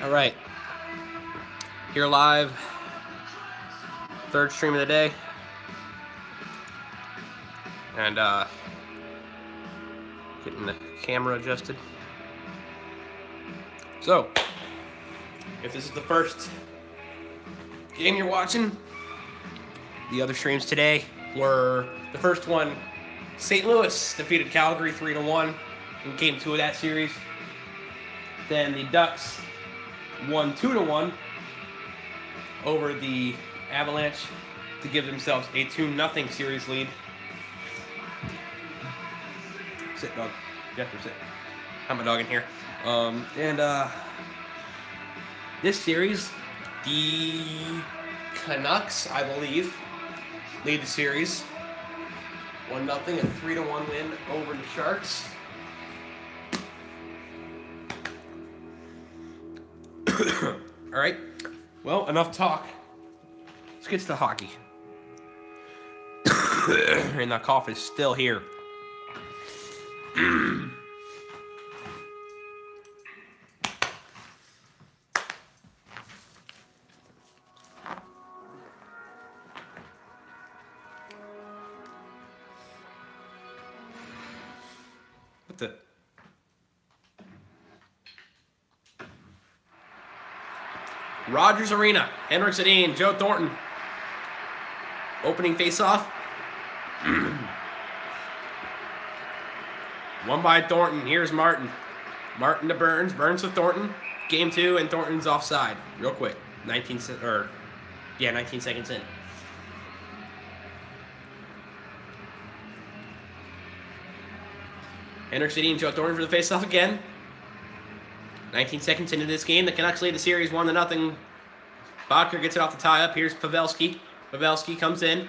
All right, here live, third stream of the day, and getting the camera adjusted. So, if this is the first game you're watching, the other streams today were the first one. St. Louis defeated Calgary 3-1 in Game 2 of that series. Then the Ducks won 2-1 over the Avalanche to give themselves a 2-0 series lead. Sit, dog. Jeffrey, sit. I'm a dog in here. This series, the Canucks, I believe, lead the series 1-0, a 3-1 win over the Sharks. All right. Well, enough talk. Let's get to the hockey. And that cough is still here. What the? Rogers Arena, Henrik Sedin, Joe Thornton. Opening face-off. One by Thornton. Here's Martin. Martin to Burns. Burns to Thornton. Game 2, and Thornton's offside. Real quick. 19 seconds in. Henrik Sedin, Joe Thornton for the face-off again. 19 seconds into this game, the Canucks lead the series 1-0. Bodker gets it off the tie-up. Here's Pavelski. Pavelski comes in.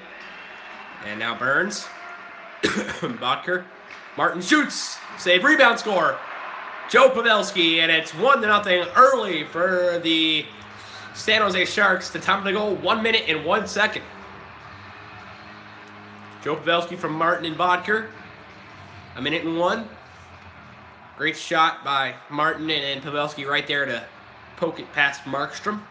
And now Burns. Bodker. Martin shoots. Save, rebound, score. Joe Pavelski, and it's 1-0 early for the San Jose Sharks. The time to go, 1 minute and 1 second. Joe Pavelski from Martin and Bodker. 1 minute and 1. Great shot by Martin and Pavelski right there to poke it past Markstrom.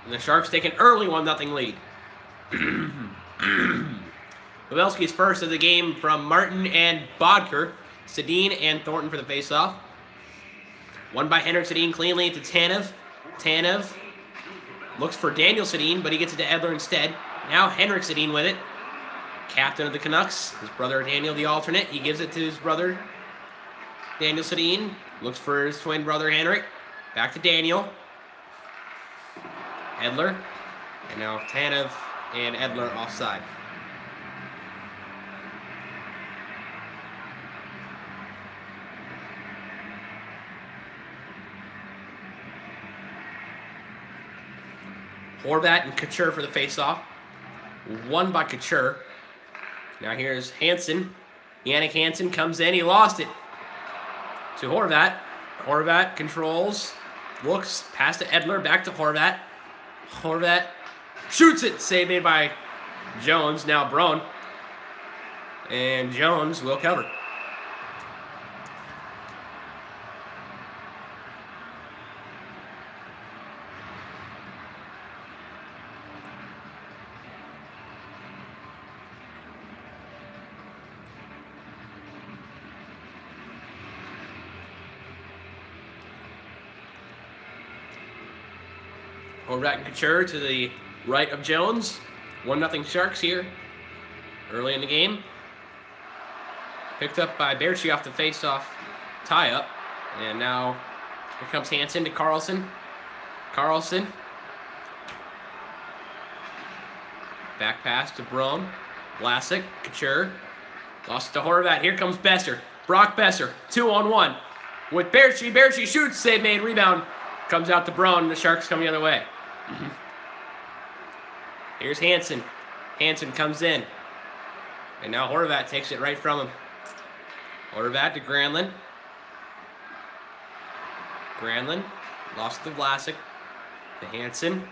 And the Sharks take an early 1-0 lead. Pavelski's first of the game from Martin and Bodker. Sedin and Thornton for the faceoff. One by Henrik Sedin cleanly to Tanev. Tanev looks for Daniel Sedin, but he gets it to Edler instead. Now Henrik Sedin with it. Captain of the Canucks, his brother Daniel, the alternate. He gives it to his brother, Daniel Sedin. Looks for his twin brother, Henrik. Back to Daniel. Edler. And now Tanev and Edler offside. Horvat and Couture for the faceoff. Won by Couture. Now here's Hansen. Yannick Hansen comes in. He lost it to Horvat. Horvat controls. Looks. Pass to Edler. Back to Horvat. Horvat shoots it. Save made by Jones. Now Braun. And Jones will cover. Horvat and Couture to the right of Jones. 1-0 Sharks here. Early in the game. Picked up by Berchi off the face-off tie-up. And now here comes Hansen to Carlson. Carlson. Back pass to Braun. Vlasic. Couture. Lost to Horvat. Here comes Besser. Brock Besser. 2-on-1 with Berchi. Berchi shoots. Save made. Rebound. Comes out to Braun. The Sharks come the other way. Here's Hansen. Hansen comes in. And now Horvat takes it right from him. Horvat to Granlund. Granlund lost to Vlasic. To Hansen.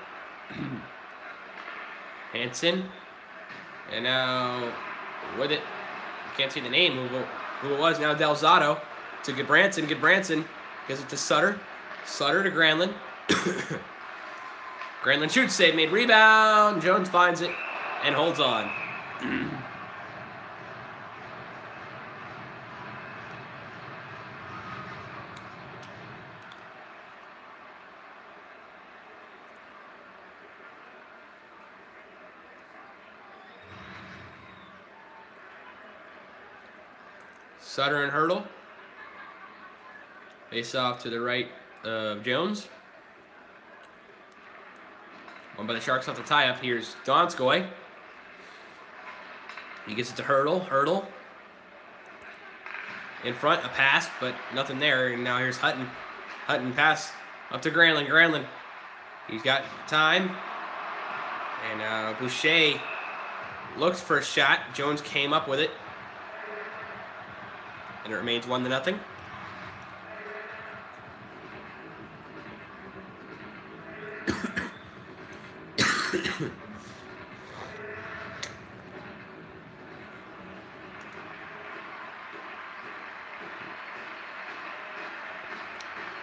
Hansen. And now with it, can't see the name. who it was now. Delzato to Goodbranson. Goodbranson gives it to Sutter. Sutter to Granlund. Granlund shoots, save made, rebound. Jones finds it and holds on. Sutter and Hurdle. Face off to the right of Jones. One by the Sharks off the tie-up. Here's Donskoy. He gets it to Hurdle. Hurdle. In front, a pass, but nothing there. And now here's Hutton. Hutton pass up to Granlund. Granlund. He's got time. And Boucher looks for a shot. Jones came up with it. And it remains 1-0.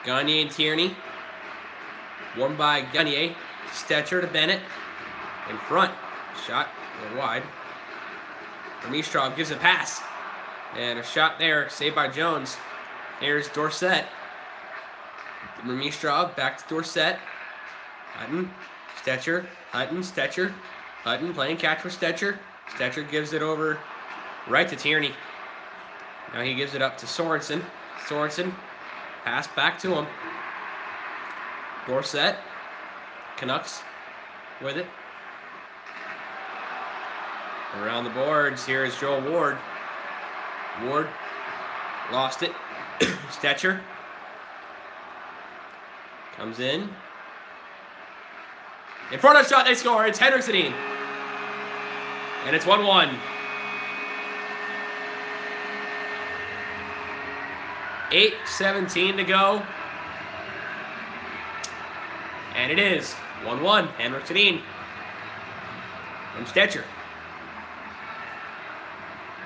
Gagne and Tierney. One by Gagne. Stetcher to Bennett. In front. Shot a little wide. Vermistrov gives a pass. And a shot there. Saved by Jones. Here's Dorsett. Vermistrov back to Dorsett. Hutton. Stetcher. Hutton. Stetcher. Hutton playing catch for Stetcher. Stetcher gives it over right to Tierney. Now he gives it up to Sorensen. Sorensen. Pass back to him. Dorsett. Canucks with it. Around the boards, here is Joel Ward. Ward lost it. Stetcher comes in. In front of shot, they score. It's Henriksen. And it's 1-1. 8:17 to go. And it is 1-1. Henriksen from Stetcher.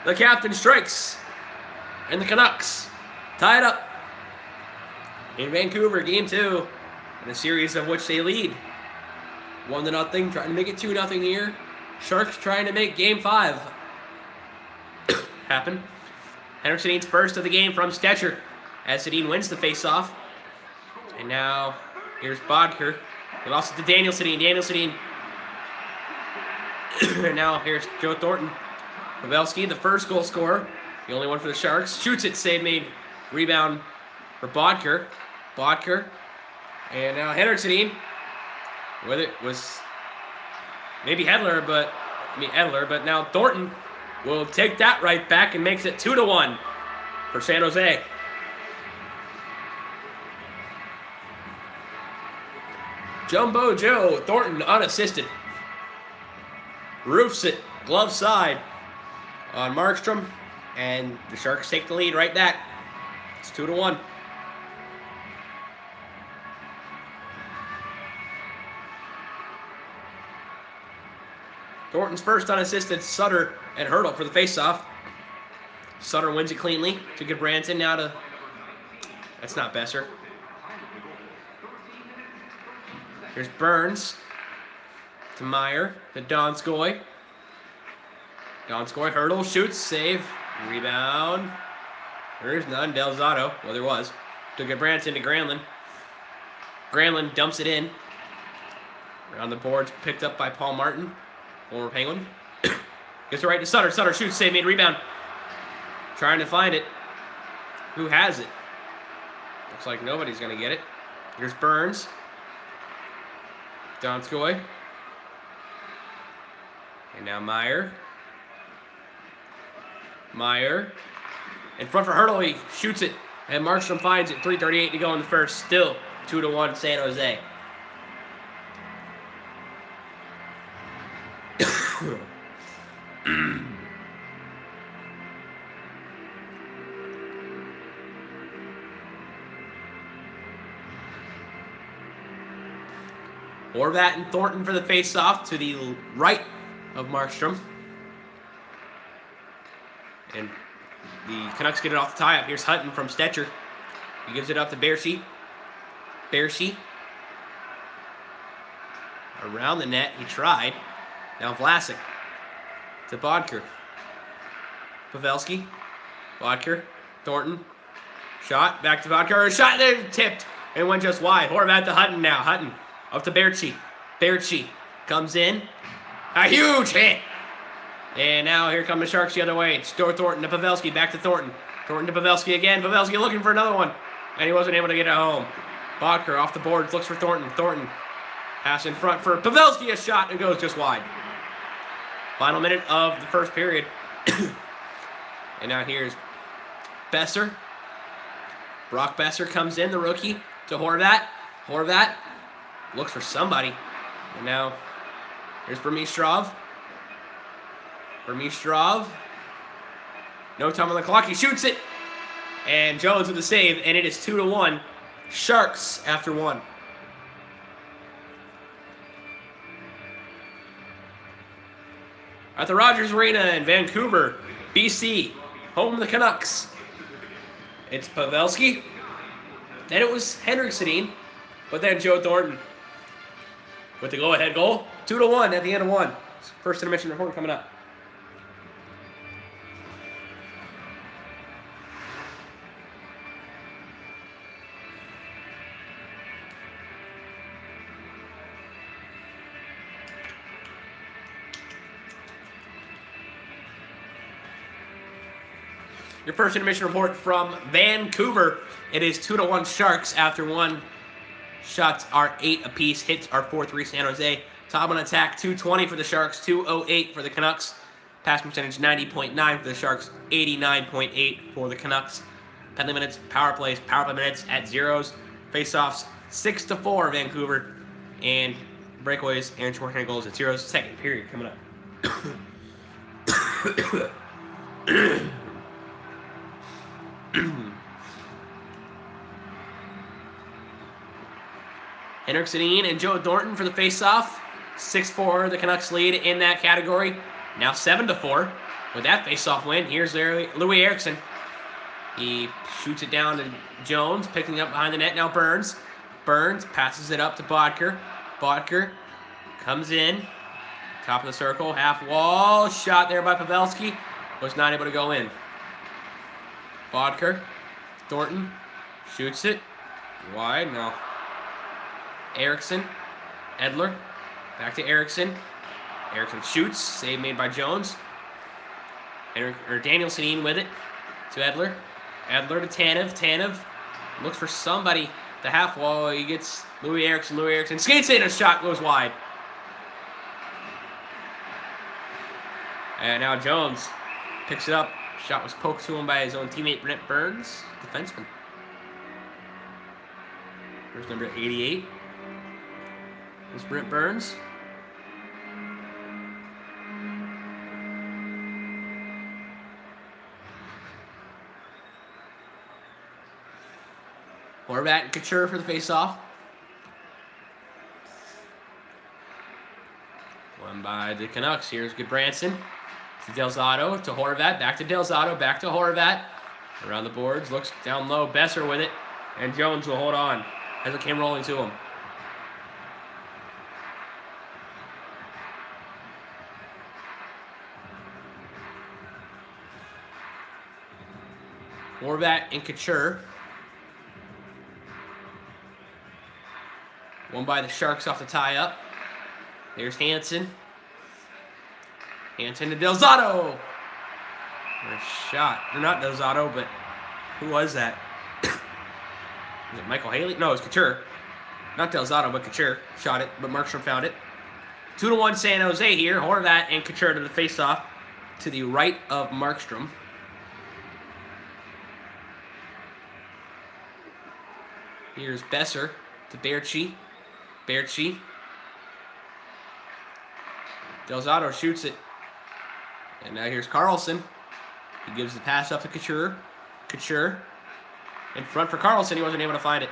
The captain strikes. And the Canucks tie it up in Vancouver, game 2, in a series of which they lead 1-0, trying to make it 2-0 here. Sharks trying to make game 5 happen. Henriksen's first of the game from Stetcher as Sedin wins the faceoff. And now here's Bodker. He lost it to Daniel Sedin. Daniel Sedin. And now here's Joe Thornton. Pavelski, the first goal scorer, the only one for the Sharks. Shoots it, save made, rebound for Bodker. Bodker. And now Henriksen. With it was maybe Edler, but now Thornton will take that right back and makes it 2-1 for San Jose. Jumbo Joe Thornton unassisted. Roofs it, glove side on Markstrom, and the Sharks take the lead right back. It's 2-1. Thornton's first unassisted. Sutter and Hurdle for the faceoff. Sutter wins it cleanly to Goodbranson. Now to... That's not Besser. Here's Burns to Meyer to Donskoy. Donskoy, Hurdle, shoots, save, rebound. There's none. Delzato, well, there was. To Goodbranson to Granlund. Granlund dumps it in. Around the boards, picked up by Paul Martin, former Penguin. Gets it right to Sutter. Sutter shoots, save, made, rebound. Trying to find it. Who has it? Looks like nobody's going to get it. Here's Burns. Donskoy. And now Meyer. Meyer. In front for Hurdle. He shoots it. And Markstrom finds it. 3:38 to go in the first. Still 2-1 San Jose. Horvat and Thornton for the face-off to the right of Markstrom. And The Canucks get it off the tie-up. Here's Hutton from Stetcher. He gives it up to Bearshee. Bearshee. Around the net. He tried. Now Vlasic. To Bodker. Pavelski. Bodker. Thornton. Shot. Back to Bodker. Shot there. Tipped. And went just wide. Horvat to Hutton now. Hutton. Up to Bearshee. Bearshee. Comes in. A huge hit. And now here come the Sharks the other way. It's Thornton to Pavelski. Back to Thornton. Thornton to Pavelski again. Pavelski looking for another one. And he wasn't able to get it home. Bodker off the boards. Looks for Thornton. Thornton. Pass in front for Pavelski. A shot and goes just wide. Final minute of the first period. And now here's Besser. Brock Besser comes in, the rookie, to Horvat. Horvat looks for somebody. And now here's Vermistrov. Vermistrov. No time on the clock. He shoots it. And Jones with the save. And it is 2-1. Sharks after one. At the Rogers Arena in Vancouver, BC, home of the Canucks. It's Pavelski. Then it was Henrik Sedin, but then Joe Thornton with the go-ahead goal. 2-1 at the end of one. First intermission report coming up. Your first intermission report from Vancouver. It is 2-1 Sharks after one. Shots are 8 apiece. Hits are 4-3 San Jose. Top on attack, 220 for the Sharks, 208 for the Canucks. Pass percentage, 90.9 for the Sharks, 89.8 for the Canucks. Penalty minutes, power plays, power play minutes at zeros. Face-offs, 6-4 Vancouver. And breakaways and shorthanded goals at zeros. Second period coming up. Henrik Sedin and Joe Thornton for the face-off. 6-4, the Canucks lead in that category. Now 7-4 with that face-off win. Here's Louis Eriksson. He shoots it down to Jones, picking up behind the net. Now Burns. Burns passes it up to Bodker. Bodker comes in. Top of the circle, half wall. Shot there by Pavelski. Was not able to go in. Bodker. Thornton shoots it. Wide, no. Eriksson. Edler. Back to Eriksson. Eriksson shoots. Save made by Jones. Daniel Sedin with it. To Edler. Edler to Tanev. Tanev looks for somebody. The half wall. He gets Louis Eriksson. Louis Eriksson skates in. A shot goes wide. And now Jones picks it up. Shot was poked to him by his own teammate, Brent Burns, defenseman. Here's number 88. Is Brent Burns. Horvat and Couture for the face-off. Won by the Canucks. Here's Goodbranson. To Delzato, to Horvat, back to Delzato, back to Horvat. Around the boards, looks down low, Besser with it. And Jones will hold on as it came rolling to him. Horvat and Couture. Won by the Sharks off the tie-up. There's Hansen. Hansen to Delzato. A shot. Or not Delzato, but who was that? Was it Michael Haley? No, it was Couture. Not Delzato, but Couture. Shot it, but Markstrom found it. 2-1 San Jose here. Horvat and Couture to the face-off to the right of Markstrom. Here's Besser to Bearshee. Bearshee. Delzato shoots it. And now here's Carlson. He gives the pass up to Couture. Couture. In front for Carlson. He wasn't able to find it.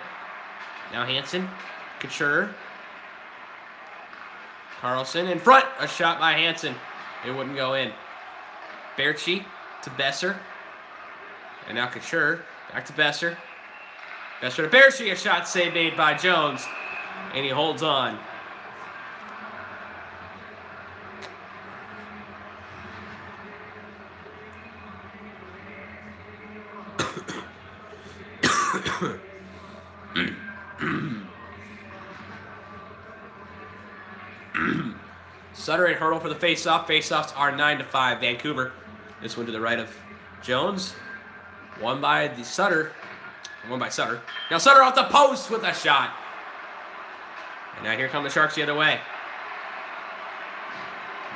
Now Hansen. Couture. Carlson in front. A shot by Hansen. It wouldn't go in. Bearshee to Besser. And now Couture. Back to Besser. Besser to Bearshee. A shot save made by Jones. And he holds on. Sutter and Hurdle for the face-off. Face-offs are 9-5. Vancouver. This one to the right of Jones. One by Sutter. Now Sutter off the post with a shot. And now here come the Sharks the other way.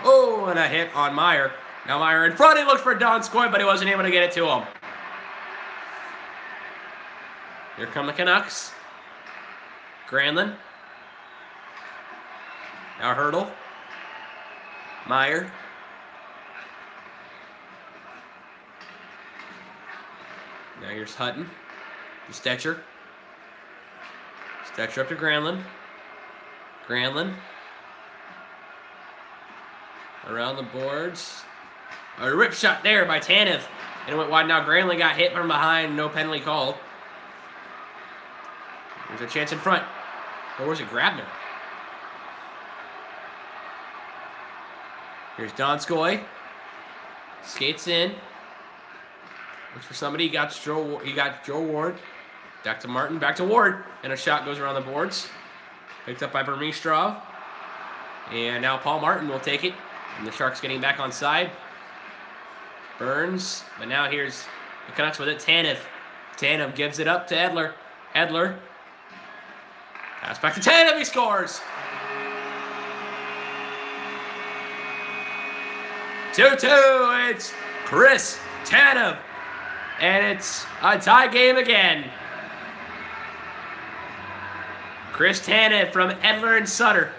Oh, and a hit on Meyer. Now Meyer in front. He looked for Donskoy, but he wasn't able to get it to him. Here come the Canucks. Granlund. Now Hurdle. Meyer. Now here's Hutton. To Stetcher. Stetcher up to Granlund. Granlund. Around the boards. A rip shot there by Tanev. And it went wide. Now Granlund got hit from behind. No penalty called. There's a chance in front. Or was it Grabner? Here's Donskoy. Skates in. Looks for somebody. He got Joe Ward. Back to Martin. Back to Ward. And a shot goes around the boards. Picked up by Burmistrov. And now Paul Martin will take it. And the Sharks getting back on side. Burns. But now here's the Canucks with it. Tanev. Tanev gives it up to Edler. Edler. Pass back to Tanev. He scores. 2-2. It's Chris Tanev. And it's a tie game again. Chris Tanev from Edler and Sutter.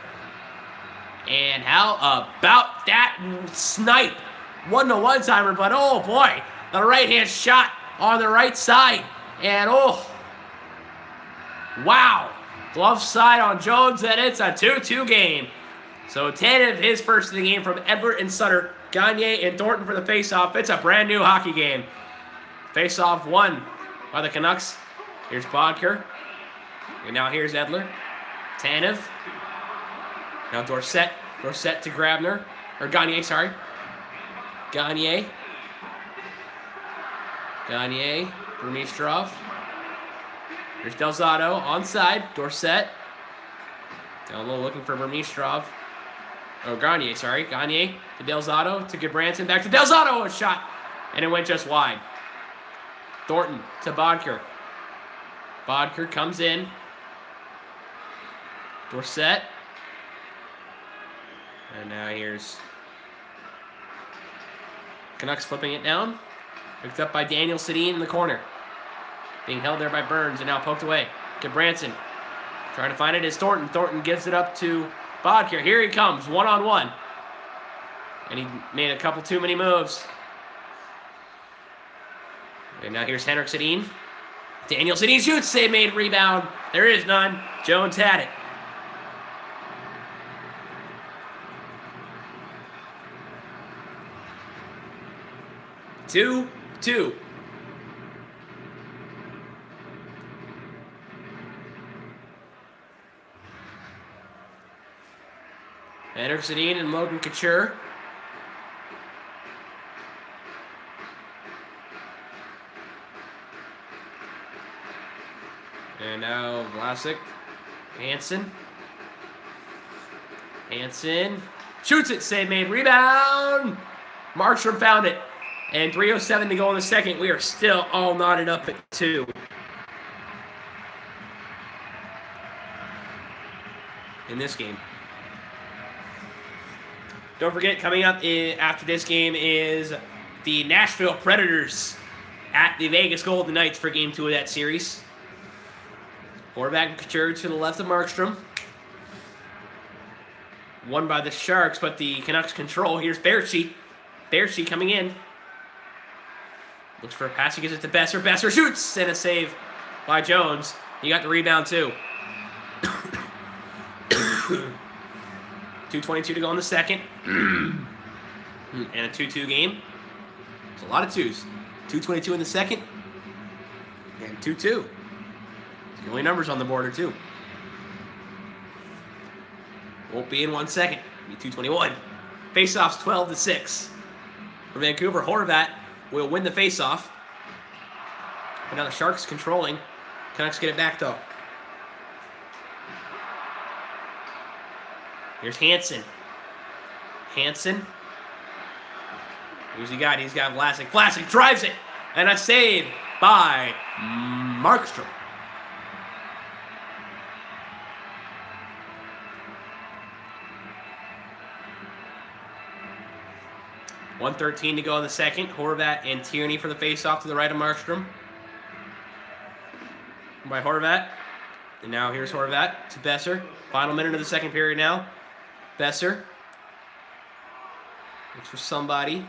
And how about that snipe? 1-to-1 timer, but oh boy, the right-hand shot on the right side. And oh, wow. Glove side on Jones, and it's a 2-2 game. So Tanev, his first of the game from Edler and Sutter. Gagne and Thornton for the face-off. It's a brand new hockey game. Face-off won by the Canucks. Here's Bodker. And now here's Edler. Tanev. Now Dorsett. Dorsett to Grabner. Or Gagne, sorry. Gagne. Gagne. Burmistrov. Here's Delzato. Onside. Dorsett. Down low looking for Burmistrov. Oh, Gagne, sorry. Gagne to Delzato. To Gabranson. Back to Delzato. A shot. And it went just wide. Thornton to Bodker. Bodker comes in. Dorsett. And now here's Canucks flipping it down. Picked up by Daniel Sedin in the corner. Being held there by Burns and now poked away. Gabranson trying to find it is Thornton. Thornton gives it up to Bodker. Here he comes, one-on-one. And he made a couple too many moves. And now here's Henrik Sedin. Daniel Sedin shoots, save made, rebound. There is none. Jones had it. Two. Henrik Sedin and Logan Couture. And now Vlasic. Hansen. Shoots it. Save made. Rebound. Markstrom found it. And 3:07 to go in the second. We are still all knotted up at 2. In this game. Don't forget, coming up after this game is the Nashville Predators at the Vegas Golden Knights for Game 2 of that series. Horvath and Couture to the left of Markstrom. Won by the Sharks, but the Canucks control. Here's Bearshee. Bearshee coming in. Looks for a pass. He gives it to Besser. Besser shoots, and a save by Jones. He got the rebound, too. 2:22 to go in the second. And a 2-2 game. It's a lot of twos. 2:22 in the second. And 2-2. The only numbers on the board are 2. Won't be in 1 second. Be 2:21. Faceoffs 12-6. For Vancouver, Horvat will win the faceoff. But now the Sharks controlling. Canucks get it back though. Here's Hansen. Hansen. Who's he got? He's got Vlasic. Vlasic drives it. And a save by Markstrom. .113 to go in the second. Horvat and Tierney for the faceoff to the right of Markstrom. By Horvat. And now here's Horvat to Besser. Final minute of the second period now. Besser. Looks for somebody.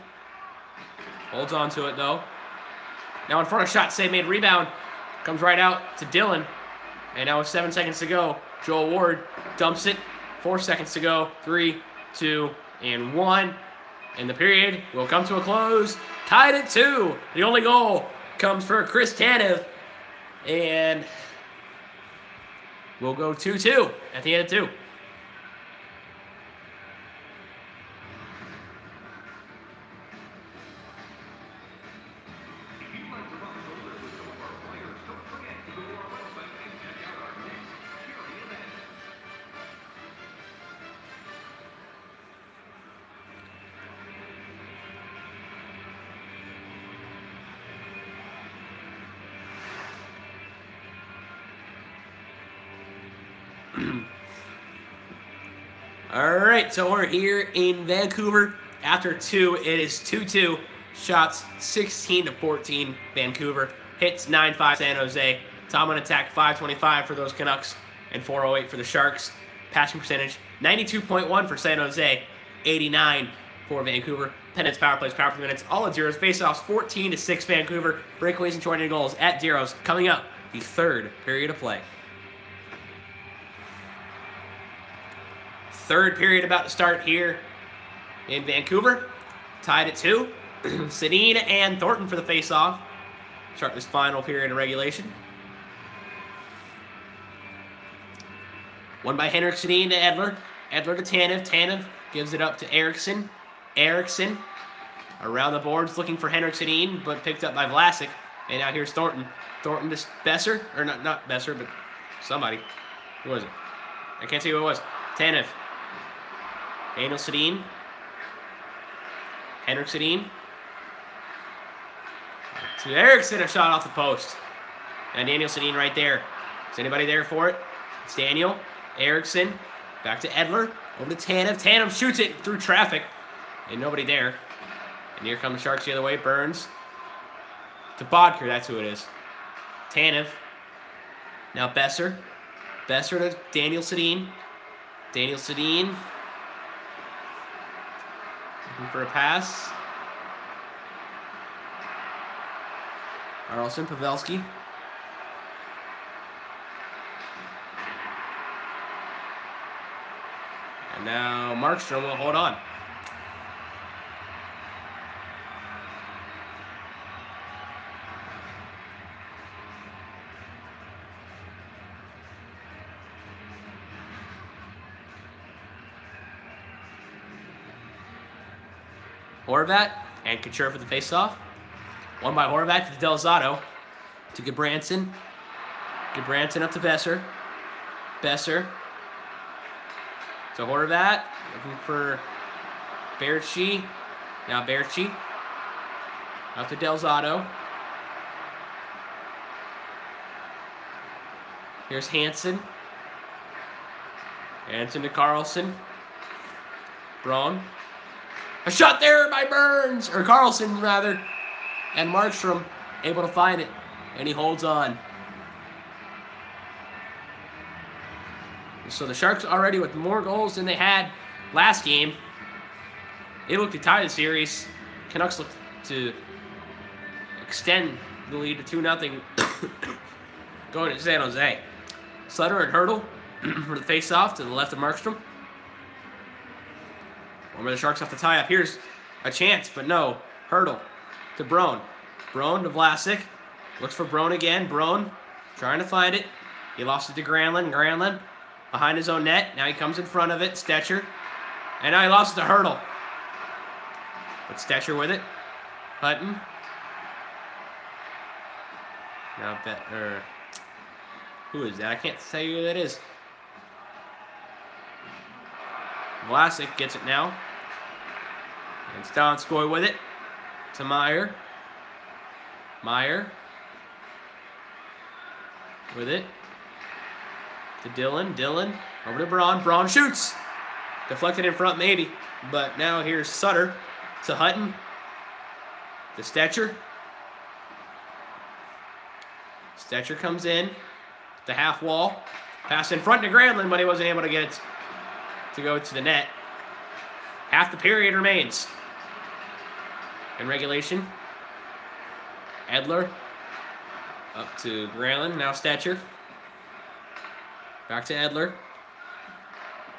Holds on to it though. Now in front of shot, save made, rebound. Comes right out to Dillon. And now with 7 seconds to go, Joel Ward dumps it. 4 seconds to go. 3, 2, and 1. And the period will come to a close. Tied at 2. The only goal comes for Chris Tanev. And we'll go 2-2 at the end of 2. All right, so we're here in Vancouver. After 2, it is 2-2. Shots 16-14, Vancouver. Hits 9-5, San Jose. Time on attack 525 for those Canucks and 408 for the Sharks. Passing percentage 92.1 for San Jose, 89 for Vancouver. Penalties, power plays, power play minutes, all at zeros. Faceoffs 14-6 Vancouver. Breakaways and shorthanded goals at zeros. Coming up, the third period of play. Third period about to start here in Vancouver. Tied at 2. Sedin and Thornton for the face-off. Start this final period of regulation. Won by Henrik Sedin to Edler. Edler to Tanev. Tanev gives it up to Eriksson. Eriksson around the boards looking for Henrik Sedin, but picked up by Vlasic. And now here's Thornton. Thornton to Besser. Or not Besser, but somebody. Who was it? I can't see who it was. Tanev. Daniel Sedin. Henrik Sedin. To Eriksson, a shot off the post. And Daniel Sedin right there. Is anybody there for it? It's Daniel. Eriksson. Back to Edler. Over to Tanev. Tanev shoots it through traffic. And nobody there. And here come the Sharks the other way. Burns. To Bodker. That's who it is. Tanev. Now Besser. Besser to Daniel Sedin. Daniel Sedin. Looking for a pass. Carlson, Pavelski. And now Markstrom will hold on. Horvat and Couture for the faceoff. Won by Horvat to Delzato. To Gudbranson. Gudbranson up to Besser. Besser. To Horvat. Looking for Berchi. Now Berchi. Up to Delzato. Here's Hansen. Hansen to Carlson. Braun. A shot there by Burns, or Carlson rather, and Markstrom able to find it, and he holds on. So the Sharks already with more goals than they had last game. They looked to tie the series. Canucks looked to extend the lead to 2-0 going to San Jose. Sutter and Hurdle for the face-off to the left of Markstrom. One where the Sharks have to tie up. Here's a chance, but no. Hurdle to Braun. Braun to Vlasic. Looks for Brown again. Brown trying to find it. He lost it to Granlund. Granlund behind his own net. Now he comes in front of it. Stetcher. And now he lost it to Hurdle. But Stetcher with it. Hutton. Now who is that? I can't say who that is. Vlasic gets it now. And Stonskoy with it. To Meyer. Meyer. With it. To Dillon. Dillon. Over to Braun. Braun shoots. Deflected in front maybe. But now here's Sutter. To Hutton. To Stetcher. Stetcher comes in. The half wall. Pass in front to Granlund, but he wasn't able to get it to go to the net. Half the period remains. In regulation. Edler. Up to Granlund. Now Stetcher. Back to Edler.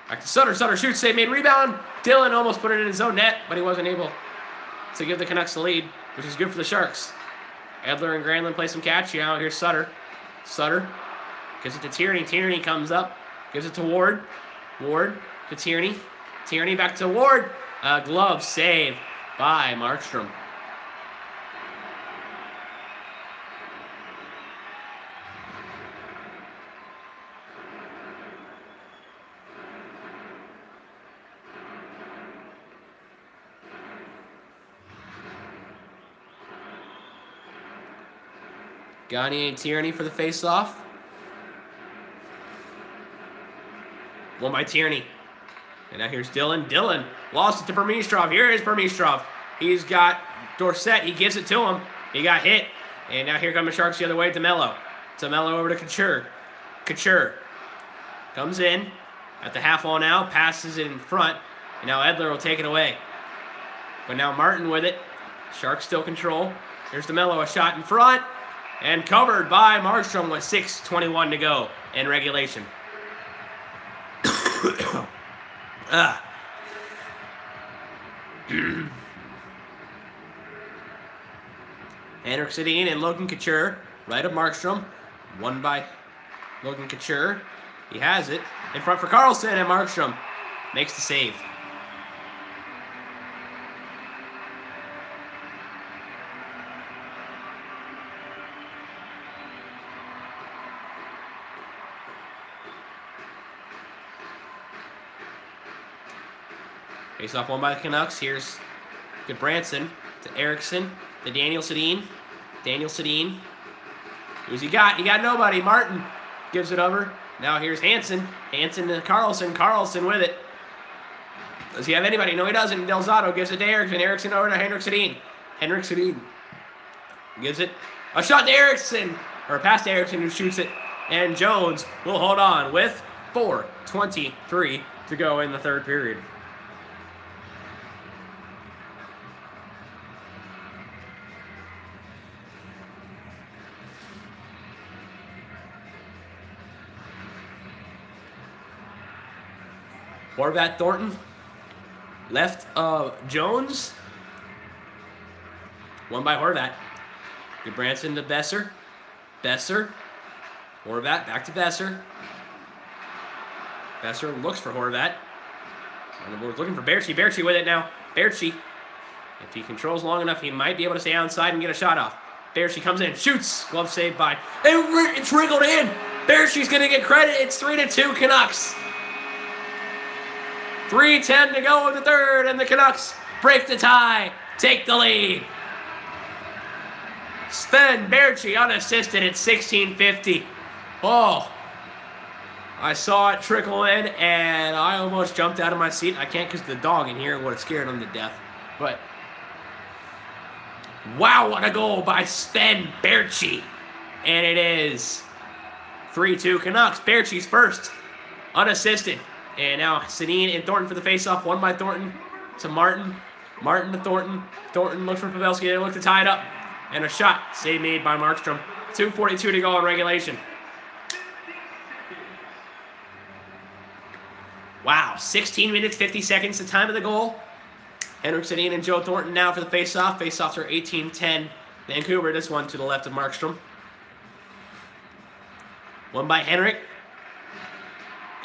Back to Sutter. Sutter shoots. Save made. Rebound. Dillon almost put it in his own net, but he wasn't able to give the Canucks the lead, which is good for the Sharks. Edler and Granlund play some catch. Now here's Sutter. Sutter gives it to Tierney. Tierney comes up. Gives it to Ward. Ward to Tierney. Tierney back to Ward. Glove save by Markstrom. Gagne and Tierney for the face-off. Won by Tierney. And now here's Dillon. Dillon lost it to Burmistrov. Here is Burmistrov. He's got Dorsett. He gives it to him. He got hit. And now here come the Sharks the other way to Mello. To Mello over to Couture. Couture comes in at the half wall now. Passes it in front. And now Edler will take it away. But now Martin with it. Sharks still control. Here's DeMello. A shot in front. And covered by Markstrom with 6:21 to go in regulation. Henrik Sedin and Logan Couture. Right of Markstrom. Won by Logan Couture. He has it. In front for Karlsson, and Markstrom makes the save. Face off won by the Canucks. Here's Goodbranson to Eriksson to Daniel Sedin. Daniel Sedin. Who's he got? He got nobody. Martin gives it over. Now here's Hansen. Hansen to Karlsson. Karlsson with it. Does he have anybody? No, he doesn't. Del Zotto gives it to Eriksson. Eriksson over to Henrik Sedin. Henrik Sedin gives it. A shot to Eriksson. Or a pass to Eriksson, who shoots it. And Jones will hold on with 4:23 to go in the third period. Horvat Thornton, left of Jones. Won by Horvat. Goodbranson to Besser. Besser. Horvat back to Besser. Besser looks for Horvat. And we're looking for Berchi. Berchi with it now. Berchi. If he controls long enough, he might be able to stay outside and get a shot off. Berchi comes in, shoots. Glove saved by. It trickled in. Berchi's going to get credit. It's 3-2 Canucks. 3:10 to go in the third, and the Canucks break the tie, take the lead. Sven Berchi unassisted at 16:50. Oh, I saw it trickle in, and I almost jumped out of my seat. I can't because the dog in here would have scared him to death. But, wow, what a goal by Sven Berchi. And it is 3-2 Canucks. Berchi's first, unassisted. And now Sedin and Thornton for the faceoff. Won by Thornton to Martin. Martin to Thornton. Thornton looks for Pavelski. They look to tie it up. And a shot. Save made by Markstrom. 2:42 to go in regulation. Wow. 16 minutes, 50 seconds. The time of the goal. Henrik Sedin and Joe Thornton now for the faceoff. Faceoffs are 18-10 Vancouver, this one to the left of Markstrom. One by Henrik.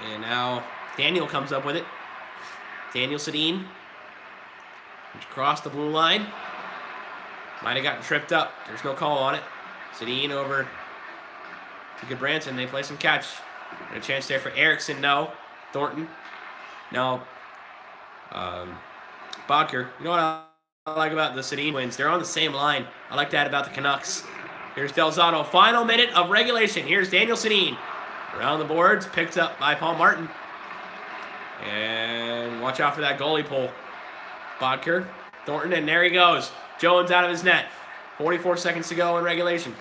And now Daniel comes up with it. Daniel Sedin. Across the blue line. Might have gotten tripped up. There's no call on it. Sedin over to Goodbranson. They play some catch. And a chance there for Eriksson. No. Thornton. No. Bodker. You know what I like about the Sedin wins? They're on the same line. I like that about the Canucks. Here's Delzato. Final minute of regulation. Here's Daniel Sedin. Around the boards. Picked up by Paul Martin. And watch out for that goalie pull. Bodker. Thornton. And there he goes. Jones out of his net. 44 seconds to go in regulation.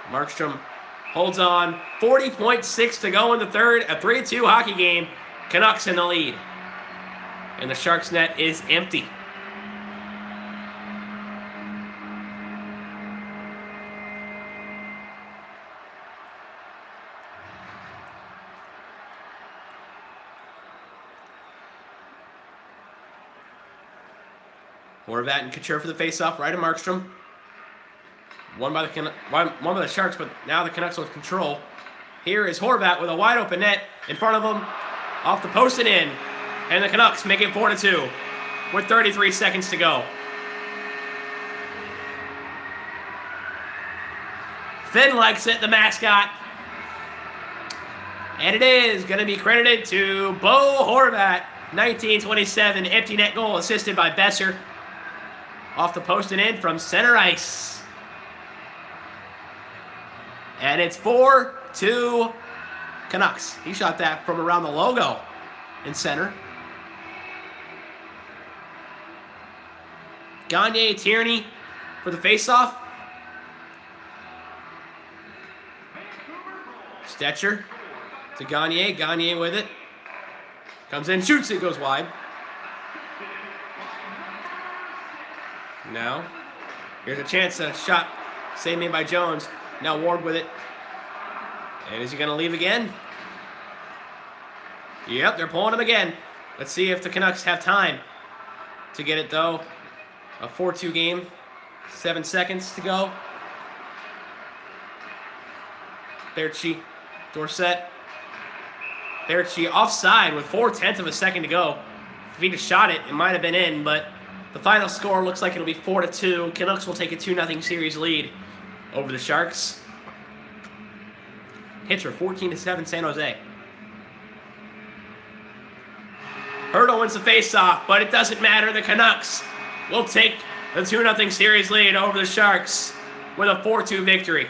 Markstrom holds on. 40.6 to go in the third. A 3-2 hockey game. Canucks in the lead. And the Sharks' net is empty. Horvat and Couture for the face-off, right of Markstrom. One by the Sharks, but now the Canucks with control. Here is Horvat with a wide-open net in front of him, off the post and in. And the Canucks make it 4-2 with 33 seconds to go. Finn likes it, the mascot. And it is going to be credited to Bo Horvat. 1927 empty net goal assisted by Besser. Off the post and in from center ice. And it's 4-2 Canucks. He shot that from around the logo in center. Gagne Tierney for the faceoff. Stetcher to Gagne. Gagne with it. Comes in, shoots it, goes wide. Now, here's a chance, a shot saved made by Jones. Now Ward with it. And is he going to leave again? Yep, they're pulling him again. Let's see if the Canucks have time to get it, though. A 4-2 game. 7 seconds to go. Berchi, Dorsett. Berchi offside with 4/10 of a second to go. If he just shot it, it might have been in, but the final score looks like it'll be 4-2. Canucks will take a 2-0 series lead over the Sharks. Hits are 14-7 San Jose. Hurdle wins the faceoff, but it doesn't matter. The Canucks will take the 2-0 series lead over the Sharks with a 4-2 victory.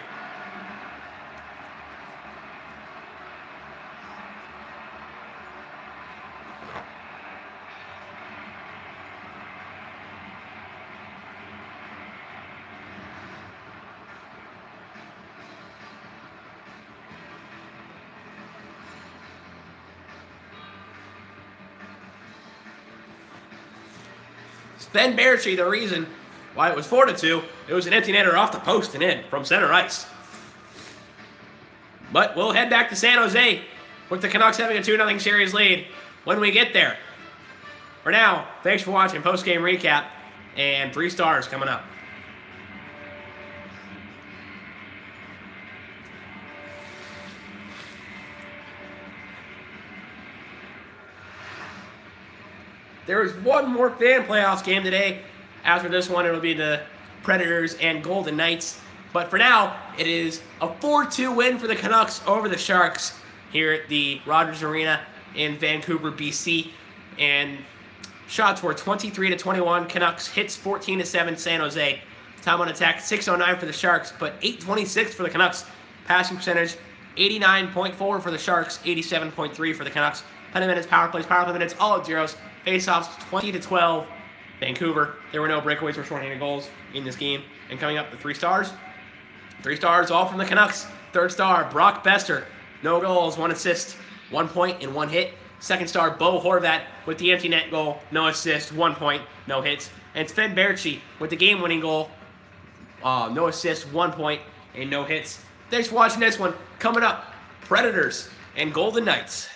Sven Berchi, the reason why it was 4-2, it was an empty netter off the post and in from center ice. But we'll head back to San Jose with the Canucks having a 2-0 series lead when we get there. For now, thanks for watching post-game recap, and 3 stars coming up. There is one more fan playoffs game today. After this one, it'll be the Predators and Golden Knights. But for now, it is a 4-2 win for the Canucks over the Sharks here at the Rogers Arena in Vancouver, BC. And shots were 23-21. Canucks hits 14-7 San Jose. Time on attack 609 for the Sharks, but 826 for the Canucks. Passing percentage 89.4 for the Sharks, 87.3 for the Canucks. Penalty minutes, power plays, power play minutes, all at zeros. Faceoffs 20-12. Vancouver. There were no breakaways or shorthanded goals in this game. And coming up, the 3 stars. 3 stars, all from the Canucks. 3rd star, Brock Besser. No goals, 1 assist, 1 point, and 1 hit. 2nd star, Bo Horvat with the empty net goal. No assist, 1 point, no hits. And Sven Berchi with the game-winning goal. No assist, 1 point, and no hits. Thanks for watching this one. Coming up, Predators and Golden Knights.